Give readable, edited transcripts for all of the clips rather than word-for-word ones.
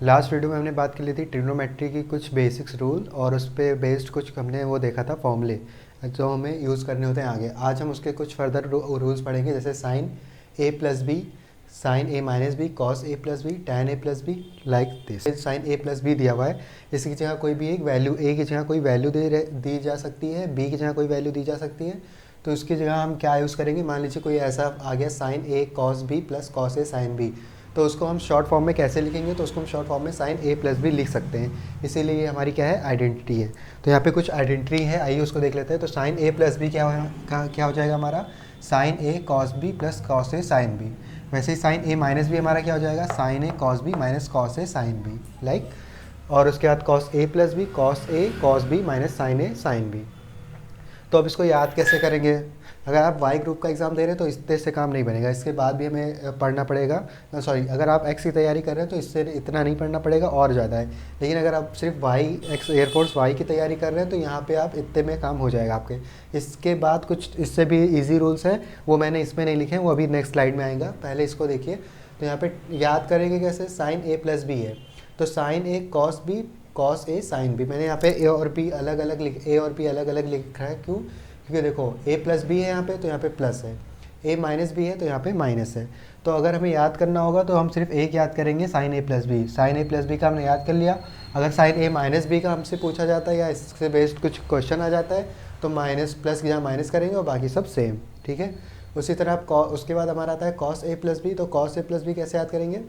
Last video में हमने बात कर ली थी ट्रिग्नोमेट्री की कुछ बेसिक्स रूल और उस पर बेस्ड कुछ हमने वो देखा था फॉर्मूले जो हमें यूज़ करने होते हैं आगे। आज हम उसके कुछ फर्दर रूल्स पढ़ेंगे, जैसे sine A plus B, sine A minus B, cos A plus B, tan A plus B, like this. Sine A plus B दिया हुआ है, इसकी जगह कोई भी एक वैल्यू, ए की जगह कोई वैल्यू दी जा सकती है, बी की जगह कोई वैल्यू दी जा सकती है। तो इसकी जगह हम क्या यूज़ करेंगे, मान लीजिए कोई ऐसा आ गया sign A cos B plus cos A sine B, तो उसको हम शॉर्ट फॉर्म में कैसे लिखेंगे, तो उसको हम शॉर्ट फॉर्म में साइन ए प्लस बी लिख सकते हैं। इसीलिए ये हमारी क्या है, आइडेंटिटी है। तो यहाँ पे कुछ आइडेंटिटी है, आइए उसको देख लेते हैं। तो साइन ए प्लस बी क्या हो जाएगा हमारा, sign A cos B plus cos A sine B. वैसे ही साइन ए माइनस बी हमारा क्या हो जाएगा, sign A cos B minus cos A sine B, like. और उसके बाद cos A plus B, cos A cos B minus sign A sine B. तो अब इसको याद कैसे करेंगे, अगर आप वाई ग्रुप का एग्ज़ाम दे रहे हैं तो इससे से काम नहीं बनेगा, इसके बाद भी हमें पढ़ना पड़ेगा। सॉरी, अगर आप एक्स की तैयारी कर रहे हैं तो इससे इतना नहीं पढ़ना पड़ेगा, और ज़्यादा है। लेकिन अगर आप सिर्फ वाई एक्स एयरफोर्स वाई की तैयारी कर रहे हैं तो यहाँ पे आप इतने में काम हो जाएगा आपके। इसके बाद कुछ इससे भी ईजी रूल्स हैं, वो मैंने इसमें नहीं लिखे हैं, वो अभी नेक्स्ट स्लाइड में आएगा। पहले इसको देखिए। तो यहाँ पर याद करेंगे कैसे, साइन ए प्लस बी है तो साइन ए कॉस बी कॉस ए साइन बी। मैंने यहाँ पे ए और बी अलग अलग लिखा है, क्यों, क्योंकि देखो ए प्लस बी है यहाँ पे तो यहाँ पे प्लस है, ए माइनस बी है तो यहाँ पे माइनस है। तो अगर हमें याद करना होगा तो हम सिर्फ एक याद करेंगे, sign A plus B. Sine A plus B का हमने याद कर लिया। अगर साइन ए माइनस बी का हमसे पूछा जाता है या इससे बेस्ड कुछ क्वेश्चन आ जाता है तो माइनस प्लस की जगह माइनस करेंगे और बाकी सब सेम, ठीक है। उसी तरह आप उसके बाद हमारा आता है कॉस ए प्लस बी। तो कॉस ए प्लस बी कैसे याद करेंगे,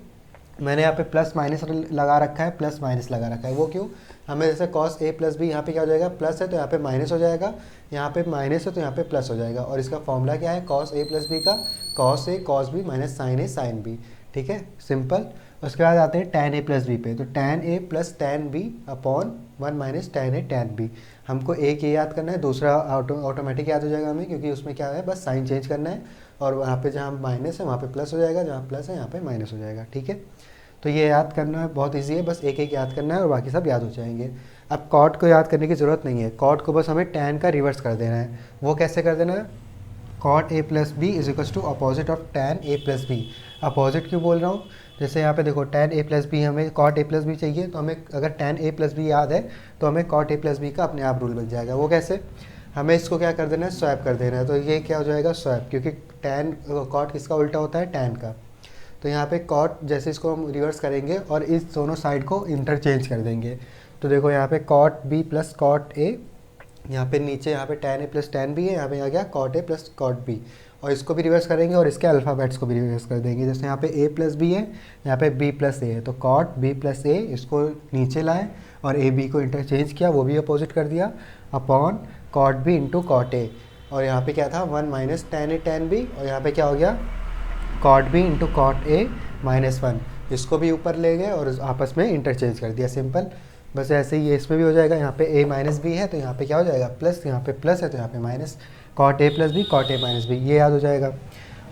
मैंने यहाँ पे प्लस माइनस लगा रखा है, प्लस माइनस लगा रखा है। वो क्यों, हमें जैसे कॉस ए प्लस बी यहाँ पे क्या हो जाएगा, प्लस है तो यहाँ पे माइनस हो जाएगा, यहाँ पे माइनस है तो यहाँ पे प्लस हो जाएगा। और इसका फॉर्मूला क्या है, कॉस ए प्लस बी का cos A cos B minus sign A sine B, ठीक है, सिंपल। उसके बाद आते हैं टैन ए प्लस बी पे। तो tan A plus tan B upon 1 minus tan A tan B. हमको एक ये याद करना है, दूसरा ऑटोमेटिक याद हो जाएगा हमें, क्योंकि उसमें क्या है, बस साइन चेंज करना है और वहाँ पे जहाँ माइनस है वहाँ पे प्लस हो जाएगा, जहाँ प्लस है यहाँ पे माइनस हो जाएगा, ठीक है। तो ये याद करना है, बहुत इजी है, बस एक एक याद करना है और बाकी सब याद हो जाएंगे। अब कॉट को याद करने की ज़रूरत नहीं है, कॉट को बस हमें टैन का रिवर्स कर देना है। वो कैसे कर देना है, cot A plus B is equals to opposite of tan A plus B. Opposite क्यों बोल रहा हूँ, जैसे यहाँ पे देखो टैन ए प्लस बी, हमें कॉट ए प्लस बी चाहिए, तो हमें अगर टैन ए प्लस बी याद है तो हमें कॉट ए प्लस बी का अपने आप रूल बन जाएगा। वो कैसे, हमें इसको क्या कर देना है, स्वैप कर देना है। तो ये क्या हो जाएगा, स्वैप, क्योंकि टैन कॉट किसका उल्टा होता है, टैन का। तो यहाँ पे कॉट जैसे इसको हम रिवर्स करेंगे और इस दोनों साइड को इंटरचेंज कर देंगे। तो देखो यहाँ पे cot B plus cot A, यहाँ पे नीचे यहाँ पे tan A plus tan B है, यहाँ पे आ गया cot A plus cot B. और इसको भी रिवर्स करेंगे और इसके अल्फ़ाबेट्स को भी रिवर्स कर देंगे। जैसे यहाँ पे ए प्लस बी है, यहाँ पे बी प्लस ए है, तो कॉट बी प्लस ए, इसको नीचे लाए और ए बी को इंटरचेंज किया, वो भी अपोजिट कर दिया, upon cot B into cot A. और यहाँ पे क्या था, 1 minus tan A tan B, और यहाँ पे क्या हो गया, cot B into cot A minus 1। इसको भी ऊपर ले गए और आपस में इंटरचेंज कर दिया, सिंपल। बस ऐसे ही इसमें भी हो जाएगा, यहाँ पे ए माइनस बी है तो यहाँ पे क्या हो जाएगा, प्लस, यहाँ पे प्लस है तो यहाँ पे minus, cot A plus B cot A minus B, ये याद हो जाएगा।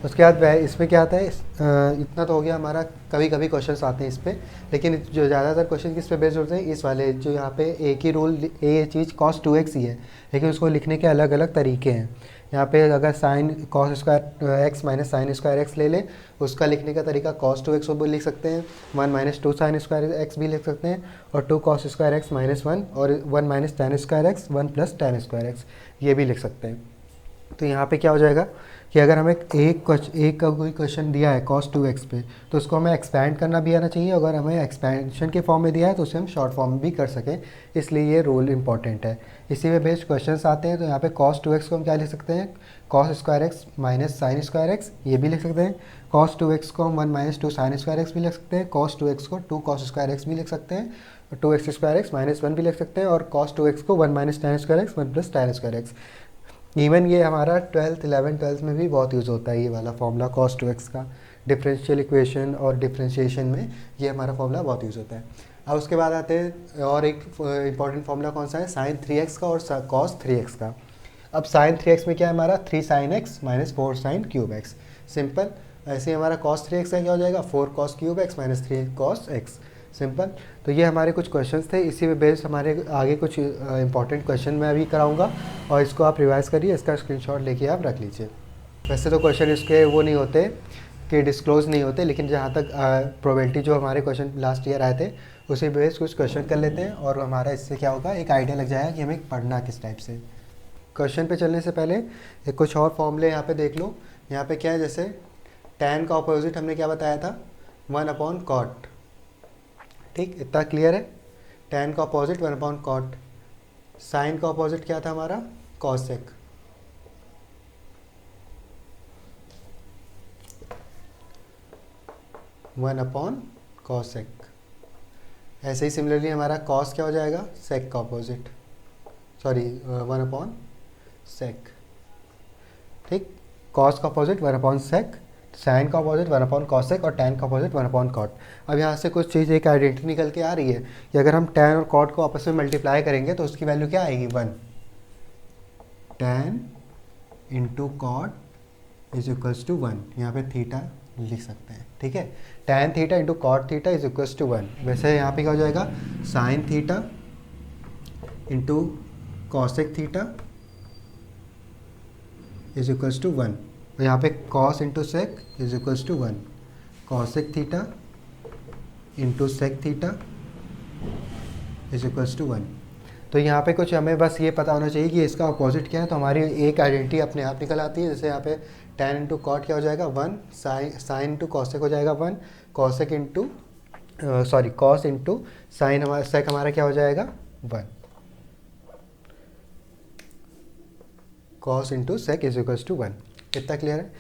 उसके बाद इसमें क्या आता है, इतना तो हो गया हमारा। कभी कभी क्वेश्चंस आते हैं इस पर, लेकिन जो ज़्यादातर क्वेश्चन किस पे बेस्ड होते हैं, इस वाले जो यहाँ पे एक ही रूल, ये चीज़ कॉस 2x ही है, लेकिन उसको लिखने के अलग अलग तरीके हैं। यहाँ पे अगर sine cos square x minus sign square x ले लें, उसका लिखने का तरीका कॉस 2x वो भी लिख सकते हैं, 1 माइनस 2 साइन स्क्वायर एक्स भी लिख सकते हैं, और 2 कॉस स्क्वायर एक्स माइनस 1, और 1 minus tan square x 1 plus tan square x, ये भी लिख सकते हैं। तो यहाँ पे क्या हो जाएगा कि अगर हमें एक का कोई क्वेश्चन दिया है cos 2x पे, तो उसको हमें एक्सपैंड करना भी आना चाहिए। अगर हमें एक्सपेंशन के फॉर्म में दिया है तो उसे हम शॉर्ट फॉर्म भी कर सकें, इसलिए ये रूल इंपॉर्टेंट है। इसी में बेस्ड क्वेश्चंस आते हैं। तो यहाँ पे cos 2x को हम क्या लिख सकते हैं, cos square x minus sign square x, ये भी लिख सकते हैं। cos 2x को हम 1 माइनस 2 साइन स्क्वायर एक्स भी लिख सकते हैं, cos 2x को 2 cos स्क्वायर एक्स भी लिख सकते हैं, 2x स्क्वायर एक्स माइनस 1 भी लिख सकते हैं, और cos 2x को 1 minus tan square x 1 plus tan square x. Even ये हमारा 12th 11th 12th में भी बहुत यूज़ होता है ये वाला फॉर्मूला cos 2x का, डिफरेंशियल इक्वेशन और डिफरेंशिएशन में ये हमारा फॉर्मूला बहुत यूज़ होता है। अब उसके बाद आते हैं और एक इंपॉर्टेंट फॉर्मूला कौन सा है, साइन 3x का और cos 3x का। अब साइन 3x में क्या है हमारा, 3 sine x minus 4 sine cube x, simple. ऐसे ही हमारा cos 3x का क्या हो जाएगा, 4 cos cube x minus 3 cos x, simple. तो ये हमारे कुछ क्वेश्चंस थे, इसी पे बेस्ड हमारे आगे कुछ इंपॉर्टेंट क्वेश्चन मैं अभी कराऊंगा, और इसको आप रिवाइज करिए, इसका स्क्रीनशॉट लेके आप रख लीजिए। वैसे तो क्वेश्चन इसके वो नहीं होते, के डिस्क्लोज नहीं होते, लेकिन जहाँ तक प्रोबेबिलिटी जो हमारे क्वेश्चन लास्ट ईयर आए थे उसी बेस कुछ क्वेश्चन कर लेते हैं और हमारा इससे क्या होगा, एक आइडिया लग जाएगा कि हमें पढ़ना किस टाइप से। क्वेश्चन पे चलने से पहले एक कुछ और फॉर्मूले यहाँ पे देख लो। यहाँ पे क्या है, जैसे tan का अपोजिट हमने क्या बताया था, 1/cot। ठीक, इतना क्लियर है। tan का अपोजिट 1/cot। साइन का अपोजिट क्या था हमारा, cosec। One upon cosec। ऐसे ही सिमिलरली हमारा cos क्या हो जाएगा, sec का अपोजिट, सॉरी 1/sec। ठीक, cos का अपोजिट 1/sec, साइन का अपोजिट 1/cosec और tan का अपोजिट 1/cot। अब यहाँ से कुछ चीज़ एक आइडेंटिटी निकल के आ रही है कि अगर हम tan और cot को आपस में मल्टीप्लाई करेंगे तो उसकी वैल्यू क्या आएगी, 1। tan into cot is equals to 1। यहाँ पे थीटा लिख सकते हैं। ठीक है, tan theta into cot theta is equals to 1। वैसे यहाँ पे क्या हो जाएगा, sine theta into cosec theta is equals to 1। और यहाँ पे cos into sec is equals to 1। Cosec theta into sec theta is equals to 1। तो यहाँ पे कुछ हमें बस ये पता होना चाहिए कि इसका अपोजिट क्या है, तो हमारी एक आइडेंटिटी अपने आप निकल आती है। जैसे यहाँ पे tan इंटू कॉट क्या हो जाएगा, 1। साइन इंटू कॉसेक हो जाएगा 1। Cosec into sorry cos into sine हमारा सेक हमारा क्या हो जाएगा, 1। Cos into sec is equals to 1। इतना क्लियर है।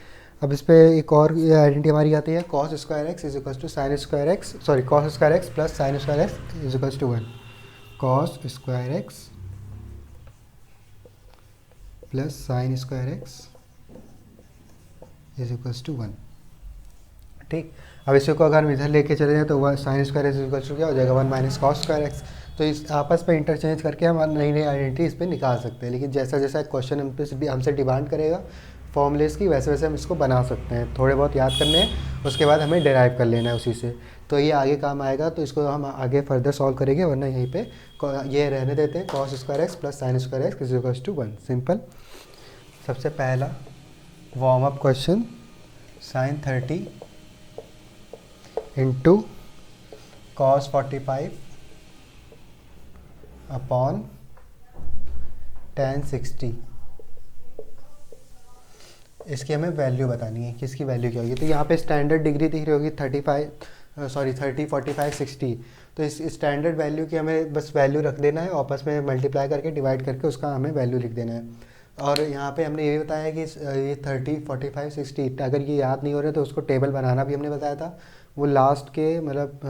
अब इस पर एक और आइडेंटिटी हमारी आती है, cos square X is equals to sine square X, sorry cos square X plus sine square X is equals to 1। cos square X plus sine square X is equals to 1। ठीक, अब इसी को अगर हम इधर लेके चले जाएँ तो sine square X is equals to क्या हो जाएगा, 1 माइनस कॉस स्क्वायर एक्स। तो इस आपस में इंटरचेंज करके हम नई नई आइडेंटिटी इस पर निकाल सकते हैं। लेकिन जैसा जैसा क्वेश्चन हमसे डिमांड करेगा फॉर्मूलेस की, वैसे वैसे हम इसको बना सकते हैं। थोड़े बहुत याद करने हैं, उसके बाद हमें डिराइव कर लेना है उसी से, तो ये आगे काम आएगा। तो इसको हम आगे फर्दर सॉल्व करेंगे, वरना यहीं पे ये रहने देते हैं। cos square X plus sine square X is equals to 1। Simple. सबसे पहला warm up question, sine 30 into cos 45 upon tan 60। इसकी हमें वैल्यू बतानी है कि इसकी वैल्यू क्या होगी। तो यहाँ पे स्टैंडर्ड डिग्री दिख रही होगी 30 45 60। तो इस स्टैंडर्ड वैल्यू की हमें बस वैल्यू रख देना है, आपस में मल्टीप्लाई करके डिवाइड करके उसका हमें वैल्यू लिख देना है। और यहाँ पे हमने ये भी बताया कि ये 30 45 60 अगर ये याद नहीं हो रहा तो उसको टेबल बनाना भी हमने बताया था। वो लास्ट के मतलब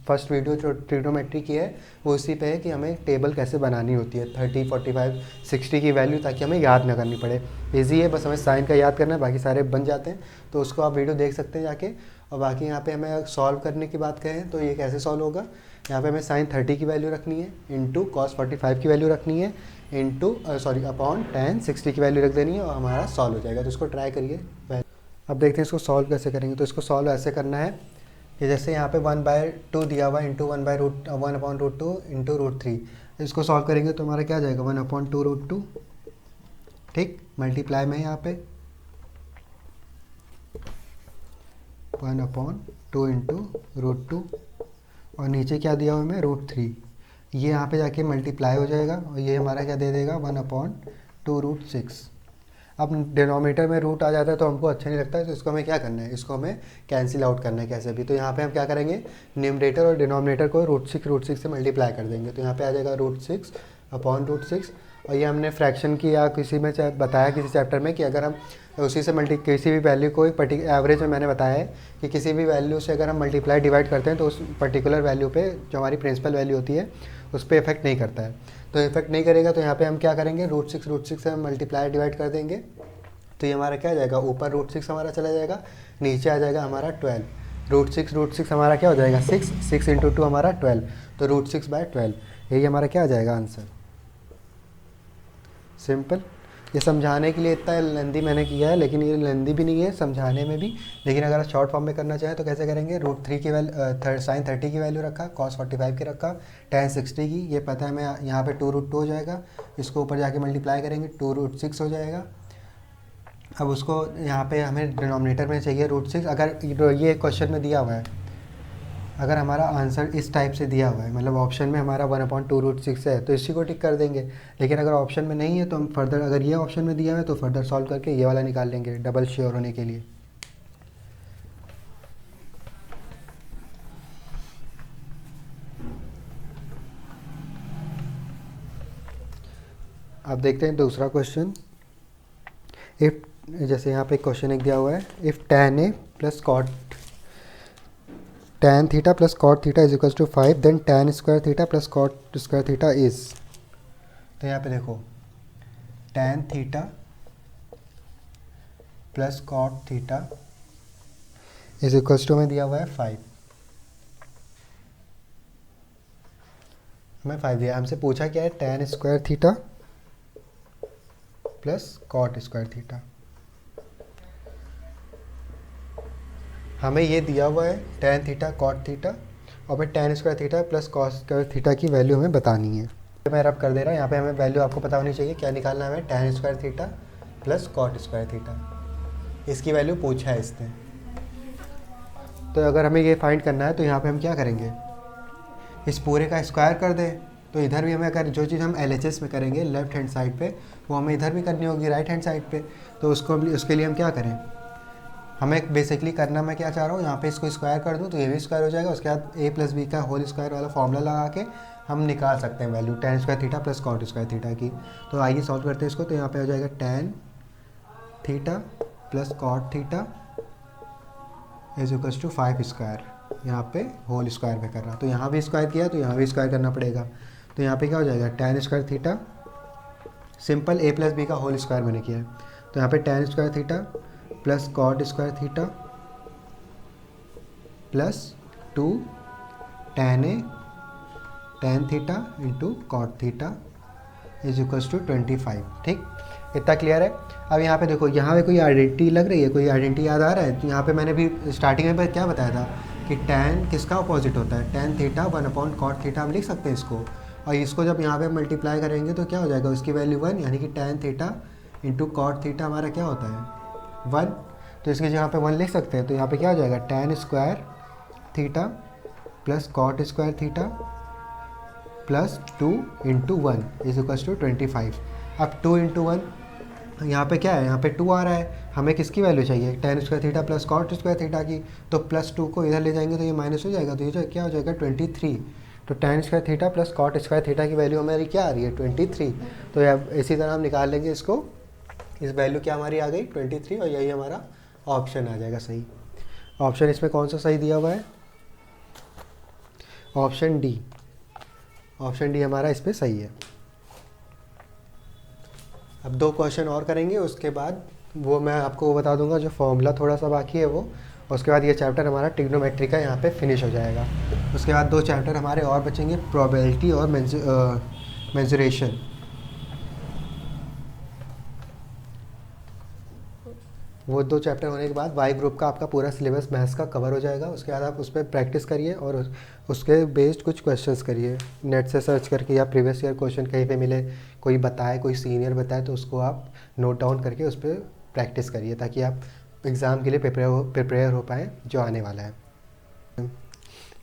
फर्स्ट वीडियो जो ट्रिग्नोमेट्री की है वो उसी पे है कि हमें टेबल कैसे बनानी होती है 30 45 60 की वैल्यू, ताकि हमें याद ना करनी पड़े। ईजी है, बस हमें साइन का याद करना है, बाकी सारे बन जाते हैं। तो उसको आप वीडियो देख सकते हैं जाके। और बाकी यहाँ पे हमें सॉल्व करने की बात करें तो ये कैसे सॉल्व होगा, यहाँ पे हमें साइन 30 की वैल्यू रखनी है, इंटू कॉस 45 की वैल्यू रखनी है, इंटू सॉरी अपॉन tan 60 की वैल्यू रख देनी है और हमारा सॉल्व हो जाएगा। तो इसको ट्राई करिए। अब देखते हैं इसको सॉल्व कैसे करेंगे। तो इसको सॉल्व ऐसे करना है कि जैसे यहाँ पे 1/2 दिया हुआ इंटू 1/√2 इंटू √3। इसको सॉल्व करेंगे तो हमारा क्या आ जाएगा, 1/2√2। ठीक, मल्टीप्लाई में यहाँ पे 1/2 इंटू √2 और नीचे क्या दिया हुआ हमें, √3। ये यहाँ पे जाके मल्टीप्लाई हो जाएगा और ये हमारा क्या दे देगा, 1/2√6। अब डिनोमिनेटर में रूट आ जाता है तो हमको अच्छा नहीं लगता है, तो इसको हमें क्या करना है, इसको हमें कैंसिल आउट करना है कैसे भी। तो यहाँ पे हम क्या करेंगे, न्यूमरेटर और डिनोमिनेटर को √6 से मल्टीप्लाई कर देंगे। तो यहाँ पे आ जाएगा √6 अपॉन √6। और ये हमने फ्रैक्शन की या किसी में बताया किसी चैप्टर में कि अगर हम उसी से किसी भी वैल्यू को एक पर्टिकुलर एवरेज में मैंने बताया है कि किसी भी वैल्यू से अगर हम मल्टीप्लाई डिवाइड करते हैं तो उस पर्टिकुलर वैल्यू पे जो हमारी प्रिंसिपल वैल्यू होती है उस पर इफेक्ट नहीं करता है। तो इफेक्ट नहीं करेगा तो यहाँ पे हम क्या करेंगे, √6 से हम मल्टीप्लाई डिवाइड कर देंगे। तो ये हमारा क्या आ जाएगा, ऊपर √6 हमारा चला जाएगा, नीचे आ जाएगा हमारा 12। √6 हमारा क्या हो जाएगा, 6 इंटू 2 हमारा 12। तो √6/12 यही हमारा क्या आ जाएगा आंसर। सिंपल। ये समझाने के लिए इतना लेंदी मैंने किया है, लेकिन ये लेंदी भी नहीं है समझाने में भी। लेकिन अगर आप शॉर्ट फॉर्म में करना चाहें तो कैसे करेंगे, √3 की वैल्यू साइन 30 की वैल्यू रखा, cos 45 की रखा, tan 60 की, ये पता है हमें यहाँ पे 2√2 हो जाएगा। इसको ऊपर जाके मल्टीप्लाई करेंगे 2√6 हो जाएगा, अब उसको यहाँ पे हमें डिनोमिनेटर में चाहिए √6। अगर ये क्वेश्चन में दिया हुआ है, अगर हमारा आंसर इस टाइप से दिया हुआ है, मतलब ऑप्शन में हमारा 1/2√6 है, तो इसी को टिक कर देंगे। लेकिन अगर ऑप्शन में नहीं है तो हम फर्दर, अगर ये ऑप्शन में दिया हुआ है तो फर्दर सॉल्व करके ये वाला निकाल लेंगे, डबल श्योर होने के लिए। अब देखते हैं दूसरा क्वेश्चन। इफ़, जैसे यहाँ पे क्वेश्चन एक दिया हुआ है, if tan A plus tan theta plus cot theta is equal to 5, then tan square theta plus cot square theta is. तो यहाँ पे देखो, tan theta plus cot theta is equal to में दिया हुआ है 5, हमें 5 दिया। हमसे पूछा क्या है, tan square theta plus cot square theta. हमें ये दिया हुआ है tan थीटा कॉट थीटा, और फिर tan square theta plus cos square theta की वैल्यू हमें बतानी है। तो मैं रब कर दे रहा हूँ, यहाँ पे हमें वैल्यू आपको पता होनी चाहिए। क्या निकालना है हमें, tan square theta plus cot square theta, इसकी वैल्यू पूछा है इसने। तो अगर हमें ये फाइंड करना है तो यहाँ पे हम क्या करेंगे, इस पूरे का स्क्वायर कर दें। तो इधर भी हमें, अगर जो चीज़ हम LHS में करेंगे लेफ्ट हैंड साइड पे, वो हमें इधर भी करनी होगी राइट हैंड साइड पे। तो उसके लिए हम क्या करें, हमें बेसिकली करना, मैं क्या चाह रहा हूँ, यहाँ पे इसको स्क्वायर कर दूँ तो ये भी स्क्वायर हो जाएगा। उसके बाद a प्लस बी का होल स्क्वायर वाला फॉर्मूला लगा के हम निकाल सकते हैं value tan square theta plus cot square theta की। तो आइए सॉल्व करते हैं इसको। तो यहाँ पे हो जाएगा tan theta plus cot theta is equal to 5 square, यहाँ पे होल स्क्वायर में कर रहा, तो यहाँ भी स्क्वायर किया तो यहाँ भी स्क्वायर करना पड़ेगा। तो यहाँ पे क्या हो जाएगा, tan square theta, simple a plus B का होल स्क्वायर मैंने किया है। तो यहाँ पे tan square theta plus cot square theta plus 2 tan theta into cot theta is equals to 25। ठीक, इतना क्लियर है। अब यहाँ पे देखो, यहाँ पे कोई आइडेंटिटी लग रही है, कोई आइडेंटिटी याद आ रहा है। तो यहाँ पे मैंने भी स्टार्टिंग में क्या बताया था कि tan किसका अपोजिट होता है, tan थीटा 1/cot थीटा हम लिख सकते हैं इसको। और इसको जब यहाँ पे मल्टीप्लाई करेंगे तो क्या हो जाएगा, उसकी वैल्यू 1, यानी कि tan theta into cot theta हमारा क्या होता है 1। तो इसकी जगह पे 1 लिख सकते हैं। तो यहाँ पे क्या हो जाएगा, tan square theta plus cot square theta plus 2 into 1 is equal to 25। अब 2 इंटू 1 यहाँ पे क्या है, यहाँ पे 2 आ रहा है, हमें किसकी वैल्यू चाहिए, tan square theta plus cot square theta की। तो प्लस 2 को इधर ले जाएंगे तो ये माइनस हो जाएगा, तो ये क्या हो जाएगा 23। तो tan square theta plus cot square theta की वैल्यू हमारी क्या आ रही है 23। तो इसी तरह हम निकाल लेंगे इसको, इस वैल्यू क्या हमारी आ गई 23, और यही हमारा ऑप्शन आ जाएगा सही। ऑप्शन इसमें कौन सा सही दिया हुआ है, ऑप्शन डी। ऑप्शन डी हमारा इस पर सही है। अब 2 क्वेश्चन और करेंगे, उसके बाद वो मैं आपको बता दूंगा, जो फॉर्मूला थोड़ा सा बाकी है वो। उसके बाद ये चैप्टर हमारा ट्रिग्नोमेट्री का यहाँ पे फिनिश हो जाएगा। उसके बाद 2 चैप्टर हमारे और बचेंगे, प्रोबेबिलिटी और मेंसुरेशन। वो 2 चैप्टर होने के बाद वाई ग्रुप का आपका पूरा सिलेबस मैथ्स का कवर हो जाएगा। उसके बाद आप उस पर प्रैक्टिस करिए और उसके बेस्ड कुछ क्वेश्चंस करिए नेट से सर्च करके, या प्रीवियस ईयर क्वेश्चन कहीं पे मिले, कोई बताए, कोई सीनियर बताए, तो उसको आप नोट डाउन करके उस पर प्रैक्टिस करिए, ताकि आप एग्ज़ाम के लिए प्रिपेयर हो पाएँ जो आने वाला है।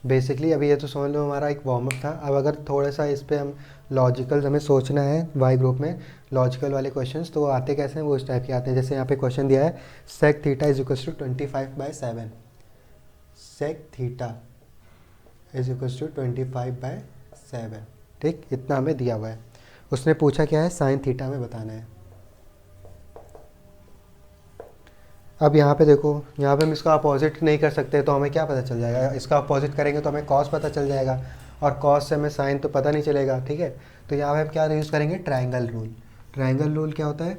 बेसिकली अभी ये तो समझ लो हमारा एक वार्म अप था। अब अगर थोड़ा सा इस पर हम लॉजिकल हमें सोचना है वाई ग्रुप में, लॉजिकल वाले क्वेश्चंस, तो वो आते कैसे हैं, वो इस टाइप के आते हैं। जैसे यहाँ पे क्वेश्चन दिया है, sec theta is equal to 25/7, sec theta is equal to 25/7। ठीक, इतना हमें दिया हुआ है। उसने पूछा क्या है, साइन थीटा में बताना है। अब यहाँ पे देखो, यहाँ पे हम इसका अपोजिट नहीं कर सकते, तो हमें क्या पता चल जाएगा, इसका अपोजिट करेंगे तो हमें कॉस पता चल जाएगा, और कॉस से हमें साइन तो पता नहीं चलेगा। ठीक है, तो यहाँ पे हम क्या यूज़ करेंगे, ट्रायंगल रूल। ट्रायंगल रूल क्या होता है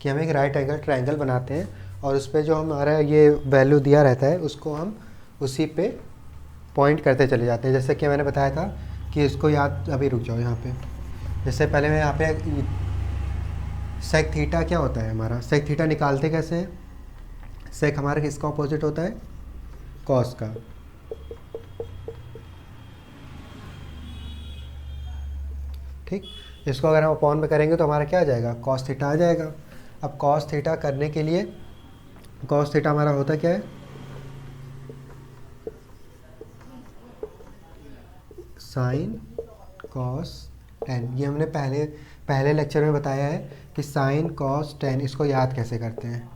कि हम एक राइट एंगल ट्रायंगल बनाते हैं, और उस पर जो हमारा ये वैल्यू दिया रहता है उसको हम उसी पे पॉइंट करते चले जाते हैं। जैसे कि मैंने बताया था कि इसको याद, अभी रुक जाओ यहाँ पे, जैसे पहले मैं यहाँ पे सेक थीटा क्या होता है हमारा, सेक थीटा निकालते कैसे हैं, सेक हमारा किसका ऑपोजिट होता है, कॉस का। ठीक, इसको अगर हम अपॉन में करेंगे तो हमारा क्या आ जाएगा, कॉस थीटा आ जाएगा। अब कॉस थीटा करने के लिए, कॉस थीटा हमारा होता क्या है, साइन कॉस टेन। ये हमने पहले पहले लेक्चर में बताया है कि साइन कॉस टेन इसको याद कैसे करते हैं,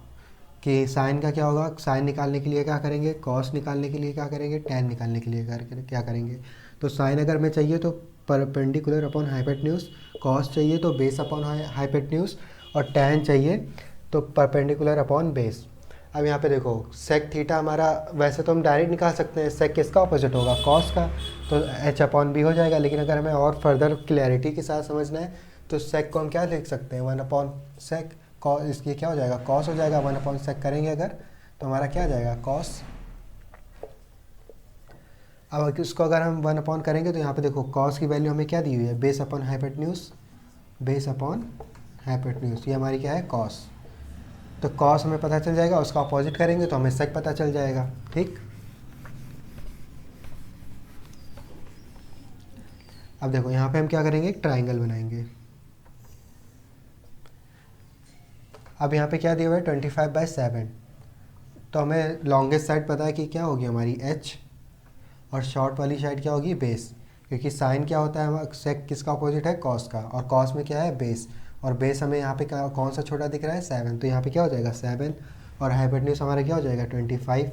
कि साइन का क्या होगा, साइन निकालने के लिए क्या करेंगे, कॉस निकालने के लिए क्या करेंगे, टेन निकालने के लिए क्या करेंगे। तो साइन अगर हमें चाहिए तो परपेंडिकुलर अपॉन हाइपोटेन्यूज, कॉस चाहिए तो बेस अपॉन हाइपोटेन्यूज, और टेन चाहिए तो परपेंडिकुलर अपॉन बेस। अब यहाँ पे देखो सेक थीटा हमारा, वैसे तो हम डायरेक्ट निकाल सकते हैं, सेक किसका ऑपोजिट होगा, कॉस का, तो एच अपॉन बी हो जाएगा। लेकिन अगर हमें और फर्दर क्लैरिटी के साथ समझना है तो सेक को हम क्या लिख सकते हैं, वन अपॉन सेक, कॉस, इसकी क्या हो जाएगा, कॉस हो जाएगा, वन अपॉन सेक करेंगे अगर तो हमारा क्या आ जाएगा, कॉस। अब इसको अगर हम वन अपॉन करेंगे तो यहाँ पे देखो कॉस की वैल्यू हमें क्या दी हुई है, base upon hypotenuse, base upon hypotenuse, ये हमारी क्या है, कॉस। तो कॉस हमें पता चल जाएगा, उसका अपोजिट करेंगे तो हमें सेक पता चल जाएगा। ठीक, अब देखो यहाँ पे हम क्या करेंगे, एक ट्राइंगल बनाएंगे। अब यहाँ पे क्या दिया हुआ है, 25/7, तो हमें लॉन्गेस्ट साइड पता है कि क्या होगी हमारी एच, और शॉर्ट वाली साइड क्या होगी, बेस, क्योंकि साइन क्या होता है, सेक किसका अपोजिट है, कॉस का, और कॉस में क्या है, बेस, और बेस हमें यहाँ पे कौन सा छोटा दिख रहा है, 7, तो यहाँ पे क्या हो जाएगा 7, और हाइपोटेन्यूज हमारा क्या हो जाएगा 25।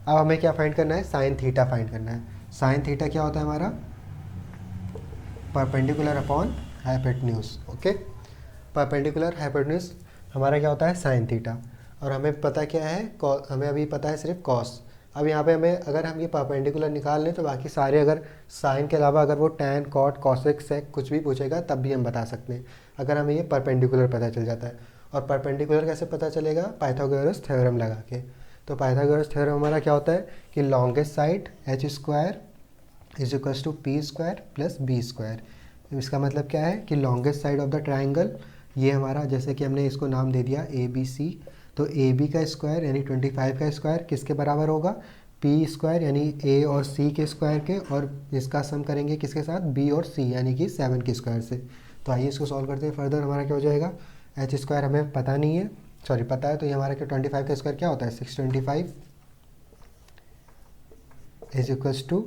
अब हमें क्या फाइंड करना है, साइन थीटा फाइंड करना है। साइन थीटा क्या होता है हमारा, perpendicular upon hypotenuse. Okay, perpendicular hypotenuse हमारा क्या होता है, साइन थीटा, और हमें पता क्या है, हमें अभी पता है सिर्फ कॉस। अब यहाँ पे हमें अगर हम ये परपेंडिकुलर निकाल लें तो बाकी सारे, अगर साइन के अलावा अगर वो टैन, कॉट, कॉसेक, सेक कुछ भी पूछेगा तब भी हम बता सकते हैं, अगर हमें ये परपेंडिकुलर पता चल जाता है। और परपेंडिकुलर कैसे पता चलेगा, पाइथागोरस थ्योरम लगा के। तो पाइथागोरस थ्योरम हमारा क्या होता है कि longest side H square is equals to P square plus B square. इसका मतलब क्या है कि longest side of the triangle, ये हमारा, जैसे कि हमने इसको नाम दे दिया ए बी सी, तो ए बी का स्क्वायर यानी 25 का स्क्वायर किसके बराबर होगा, पी स्क्वायर यानी ए और सी के स्क्वायर के, और इसका सम करेंगे किसके साथ, बी और सी यानी कि 7 के स्क्वायर से। तो आइए इसको सॉल्व करते हैं फर्दर। हमारा क्या हो जाएगा, एच स्क्वायर हमें पता नहीं है, सॉरी पता है, तो ये हमारा क्या 25 का स्क्वायर क्या होता है 625 is equals to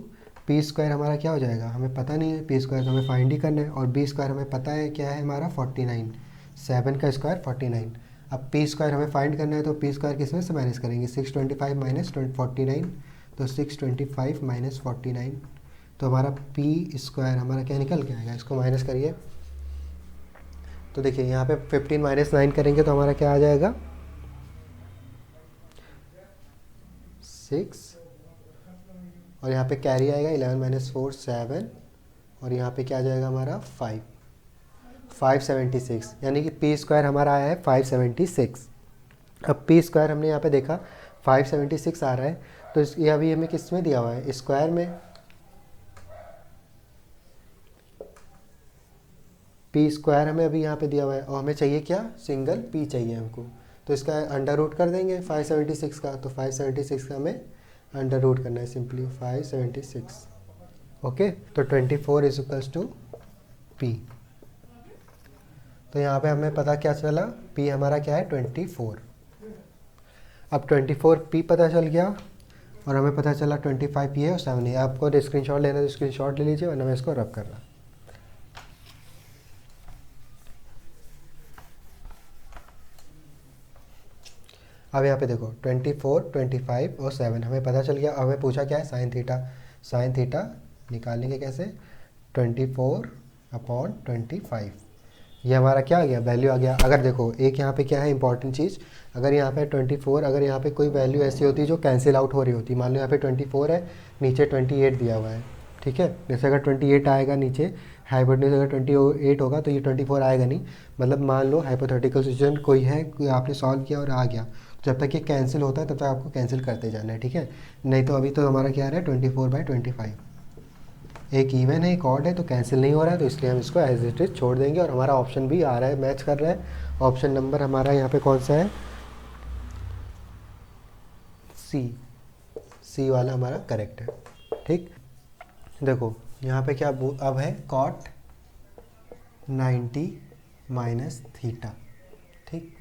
P square हमारा क्या हो जाएगा, हमें पता नहीं है, पी स्क्वायर तो हमें फाइंड ही करना है, और बी स्क्वायर हमें पता है क्या है हमारा 49, 7 का स्क्वायर 49। अब पी स्क्वायर हमें फाइंड करना है, तो पी स्क्वायर किस में से माइनस करेंगे, 625 माइनस 49, तो 625 माइनस 49, तो हमारा पी स्क्वायर हमारा क्या निकल के आएगा, इसको माइनस करिए। तो देखिए यहाँ पे 15 माइनस 9 करेंगे तो हमारा क्या आ जाएगा 6, और यहाँ पे कैरी आएगा 11 माइनस 4 7, और यहाँ पे क्या आ जाएगा हमारा 576, यानी कि पी स्क्वायर हमारा आया है 576। अब पी स्क्वायर हमने यहाँ पे देखा 576 आ रहा है, तो ये अभी हमें किस में दिया हुआ है, स्क्वायर में। पी स्क्वायर हमें अभी यहाँ पे दिया हुआ है, और हमें चाहिए क्या, सिंगल पी चाहिए हमको, तो इसका अंडर रूट कर देंगे 576 का, तो 576 का हमें अंडर रूट करना है सिंपली 576। ओके, तो 24 इज इक्वल्स टू पी। तो यहाँ पे हमें पता क्या चला, पी हमारा क्या है 24। अब 24 पी पता चल गया, और हमें पता चला 25 पी है और 7 है। आपको स्क्रीनशॉट लेना है तो स्क्रीनशॉट ले लीजिए, वरना मैं इसको रब कर रहा। अब यहाँ पे देखो 24, 25 और 7 हमें पता चल गया। अब हमें पूछा क्या है, साइन थीटा। साइन थीटा निकालेंगे कैसे, 24/25, ये हमारा क्या आ गया, वैल्यू आ गया। अगर देखो एक यहाँ पे क्या है इंपॉर्टेंट चीज़, अगर यहाँ पे 24, अगर यहाँ पे कोई वैल्यू ऐसी होती जो कैंसिल आउट हो रही होती, मान लो यहाँ पे 24 है, नीचे 28 दिया हुआ है, ठीक है, जैसे अगर 28 आएगा नीचे, हाइपोटेन्यूज अगर 28 होगा तो ये 24 आएगा नहीं, मतलब मान लो हाइपोथेटिकल सिचुएशन कोई है, कोई आपने सॉल्व किया और आ गया, जब तक ये कैंसिल होता है तब तक आपको कैंसिल करते जाना है, ठीक है। नहीं तो अभी तो हमारा क्या आ रहा है 24/25, एक इवन है एक ऑड है, तो कैंसिल नहीं हो रहा है, तो इसलिए हम इसको एज इट इज छोड़ देंगे। और हमारा ऑप्शन भी आ रहा है, मैच कर रहा है, ऑप्शन नंबर हमारा यहाँ पे कौन सा है, सी वाला हमारा करेक्ट है। ठीक, देखो यहाँ पे क्या अब है cot 90 माइनस थीटा। ठीक,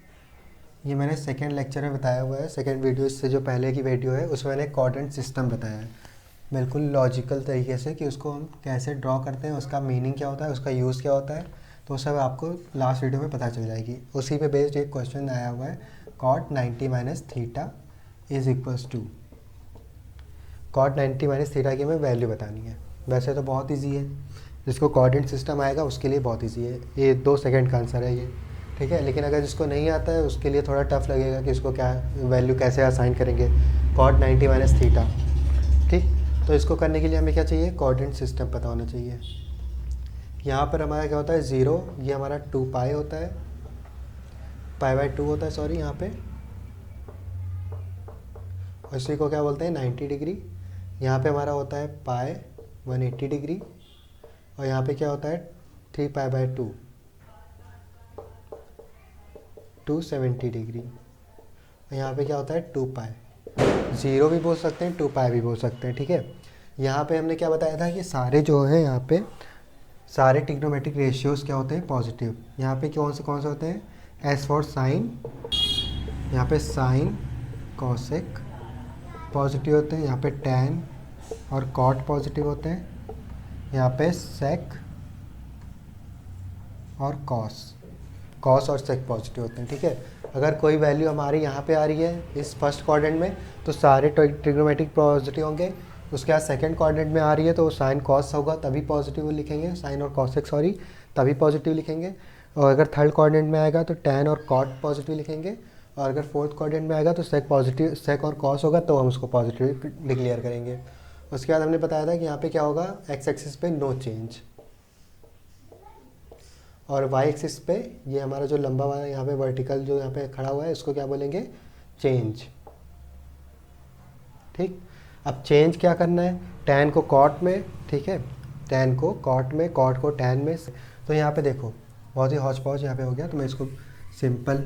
ये मैंने सेकेंड लेक्चर में बताया हुआ है, सेकेंड वीडियो इससे जो पहले की वीडियो है उसमें मैंने कोऑर्डिनेट सिस्टम बताया है बिल्कुल लॉजिकल तरीके से कि उसको हम कैसे ड्रॉ करते हैं, उसका मीनिंग क्या होता है, उसका यूज़ क्या होता है, तो सब आपको लास्ट वीडियो में पता चल जाएगी। उसी पे बेस्ड एक क्वेश्चन आया हुआ है, cot 90 minus theta is equals to, cot 90 minus theta की हमें वैल्यू बतानी है। वैसे तो बहुत ईजी है, जिसको कोऑर्डिनेट सिस्टम आएगा उसके लिए बहुत ईजी है, ये 2 सेकंड का आंसर है ये, ठीक है। लेकिन अगर जिसको नहीं आता है उसके लिए थोड़ा टफ लगेगा कि उसको क्या वैल्यू कैसे असाइन करेंगे, cot 90 माइनस थीटा, ठीक। तो इसको करने के लिए हमें क्या चाहिए, कोऑर्डिनेट सिस्टम पता होना चाहिए। यहाँ पर हमारा क्या होता है 0, ये हमारा 2 पाई होता है, पाई/2 होता है सॉरी यहाँ पे, और इसी को क्या बोलते हैं 90 डिग्री। यहाँ पे हमारा होता है पाई 180 डिग्री, और यहाँ पे क्या होता है 3 पाई/2 270 डिग्री, और यहाँ पे क्या होता है 2 पाई। 0 भी बोल सकते हैं, 2 पाई भी बोल सकते हैं, ठीक है। यहाँ पे हमने क्या बताया था कि सारे जो है यहाँ पे सारे ट्रिग्नोमेट्रिक रेशियोज़ क्या होते हैं, पॉजिटिव। यहाँ पे कौन से होते हैं, एस फॉर साइन, यहाँ पे साइन कॉसेक पॉजिटिव होते हैं, यहाँ पे टैन और कॉट पॉजिटिव होते हैं, यहाँ पे सेक और कॉस और सेक पॉजिटिव होते हैं, ठीक है। अगर कोई वैल्यू हमारी यहाँ पे आ रही है इस फर्स्ट क्वाड्रेंट में तो सारे ट्रिग्नोमेट्रिक पॉजिटिव होंगे, उसके बाद सेकंड क्वाड्रेंट में आ रही है तो साइन कॉस होगा तभी पॉजिटिव लिखेंगे, साइन और कॉसेक सॉरी तभी पॉजिटिव लिखेंगे। और अगर थर्ड क्वाड्रेंट में आएगा तो टैन और कॉट पॉजिटिव लिखेंगे, और अगर फोर्थ क्वाड्रेंट में आएगा तो सेक और कॉस होगा तो हम उसको पॉजिटिव डिक्लेयर करेंगे। उसके बाद हमने बताया था कि यहाँ पे क्या होगा, एक्स एक्सिस पे नो चेंज, और वाई एक्सिस पे ये हमारा जो लंबा वाला यहाँ पे वर्टिकल जो यहाँ पे खड़ा हुआ है इसको क्या बोलेंगे, चेंज, ठीक। अब चेंज क्या करना है, टैन को कॉट में, ठीक है, टैन को कॉट में, कॉट को टैन में। तो यहाँ पे देखो बहुत ही हौच पौच यहाँ पे हो गया, तो मैं इसको सिंपल,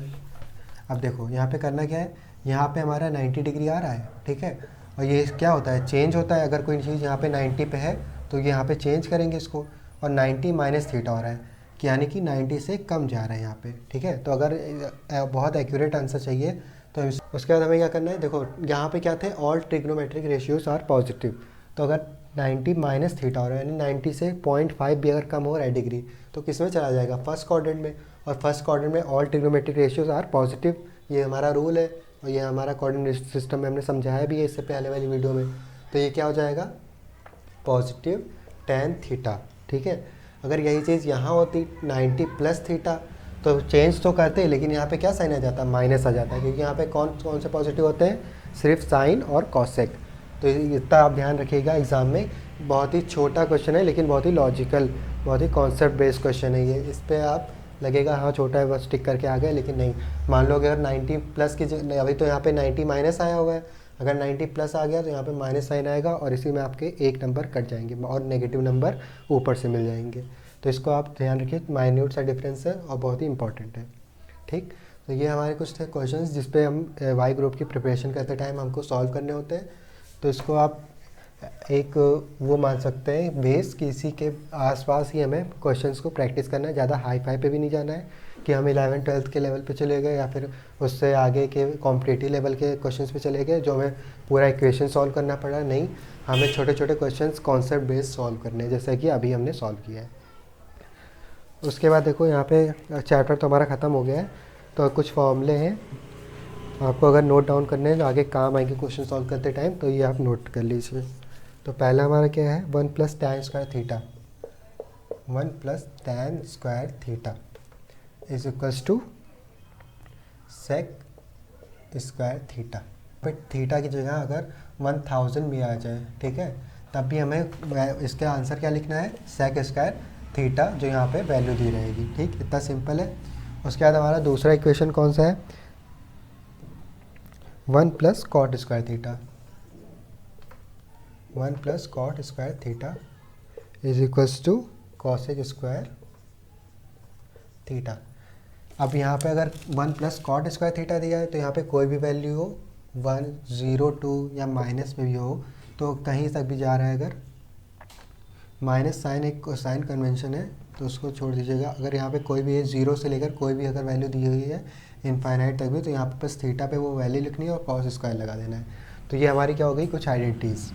अब देखो यहाँ पे करना क्या है, यहाँ पे हमारा 90 डिग्री आ रहा है, ठीक है, और ये क्या होता है, चेंज होता है। अगर कोई चीज़ यहाँ पे 90 पे है तो यहाँ पे चेंज करेंगे इसको, और 90 माइनस थीटा हो रहा है कि यानी कि 90 से कम जा रहा है यहाँ पे, ठीक है। तो अगर बहुत एक्यूरेट आंसर चाहिए तो उसके बाद हमें क्या करना है, देखो यहाँ पे क्या थे, all trigonometric ratios are positive. तो अगर 90 माइनस थीटा हो रहा है यानी 90 से 0.5 भी अगर कम हो रहा है डिग्री तो किस में चला जाएगा, फर्स्ट क्वाड्रेंट में, और फर्स्ट क्वाड्रेंट में all trigonometric ratios are positive, ये हमारा रूल है, और ये हमारा कोऑर्डिनेट सिस्टम में हमने समझाया भी है इससे पहले वाली वीडियो में। तो ये क्या हो जाएगा, पॉजिटिव टैन थीटा, ठीक है। अगर यही चीज़ यहाँ होती 90 प्लस थीटा तो चेंज तो करते हैं, लेकिन यहाँ पे क्या साइन आ जाता है, माइनस आ जाता है, क्योंकि यहाँ पे कौन से पॉजिटिव होते हैं, सिर्फ साइन और कॉसेक। तो इतना आप ध्यान रखिएगा एग्ज़ाम में, बहुत ही छोटा क्वेश्चन है लेकिन बहुत ही लॉजिकल, बहुत ही कॉन्सेप्ट बेस्ड क्वेश्चन है ये। इस पर आप लगेगा हाँ छोटा है बस टिक करके आ गए, लेकिन नहीं, मान लो अगर 90 प्लस की अभी तो यहाँ पे 90 माइनस आया हुआ है, अगर 90 प्लस आ गया तो यहाँ पे माइनस साइन आएगा और इसी में आपके एक नंबर कट जाएंगे और नेगेटिव नंबर ऊपर से मिल जाएंगे। तो इसको आप ध्यान रखिए, माइन्यूट सा डिफरेंस है और बहुत ही इंपॉर्टेंट है, ठीक। तो ये हमारे कुछ थे क्वेश्चंस जिस पे हम वाई ग्रुप की प्रिपरेशन करते टाइम हमको सॉल्व करने होते हैं। तो इसको आप एक वो मान सकते हैं बेस कि इसी के आसपास ही हमें क्वेश्चंस को प्रैक्टिस करना है, ज़्यादा हाई फाई पे भी नहीं जाना है कि हम 11th-12th के लेवल पे चले गए या फिर उससे आगे के कॉम्पिटिटिव लेवल के क्वेश्चंस पे चले गए जो हमें पूरा इक्वेशन सॉल्व करना पड़ा। नहीं, हमें छोटे छोटे क्वेश्चंस कॉन्सेप्ट बेस्ड सॉल्व करने हैं, जैसे कि अभी हमने सॉल्व किया है। उसके बाद देखो यहाँ पे चैप्टर तो हमारा ख़त्म हो गया है, तो कुछ फॉर्मूले हैं आपको अगर नोट डाउन करने हैं तो आगे काम आएंगे क्वेश्चन सॉल्व करते टाइम, तो ये आप नोट कर लीजिए। तो पहला हमारा क्या है, 1 + tan square theta, 1 + tan square theta is equals to sec square theta. फिर थीटा की जगह अगर 1000 भी आ जाए, ठीक है, तब भी हमें इसका आंसर क्या लिखना है, सेक स्क्वायर थीटा, जो यहाँ पे वैल्यू दी रहेगी, ठीक, इतना सिंपल है। उसके बाद हमारा दूसरा इक्वेशन कौन सा है, 1 + cot square theta, 1 + cot square theta is equals to cosec square theta. अब यहाँ पे अगर 1 + cot स्क्वायर थीटा दिया है तो यहाँ पे कोई भी वैल्यू हो 1, 0, 2 या माइनस में भी हो तो कहीं तक भी जा रहा है, अगर माइनस साइन एक साइन कन्वेंशन है तो उसको छोड़ दीजिएगा। अगर यहाँ पे कोई भी है 0 से लेकर कोई भी अगर वैल्यू दी हुई है इनफाइनाइट तक भी, तो यहाँ पे बस थीटा पे वो वैल्यू लिखनी है और कॉस स्क्वायर लगा देना है। तो ये हमारी क्या हो गई, कुछ आइडेंटिटीज़।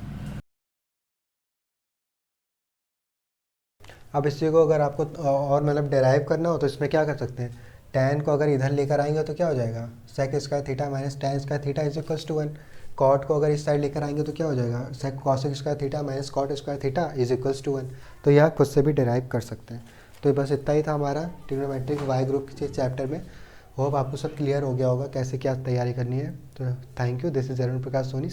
अब इसी को अगर आपको और मतलब डेराइव करना हो तो इसमें क्या कर सकते हैं, tan को अगर इधर लेकर आएंगे तो क्या हो जाएगा, sec square theta minus tan square theta is equals to 1। Cot को अगर इस साइड लेकर आएंगे तो क्या हो जाएगा, sec cosec square theta minus cot square theta is equals to 1। तो यह खुद से भी डेराइव कर सकते हैं। तो बस इतना ही था हमारा ट्रिग्नोमेट्रिक वाई ग्रुप के चैप्टर में। होप आपको सब क्लियर हो गया होगा कैसे क्या तैयारी करनी है। तो thank you, this is Arun Prakash Soni.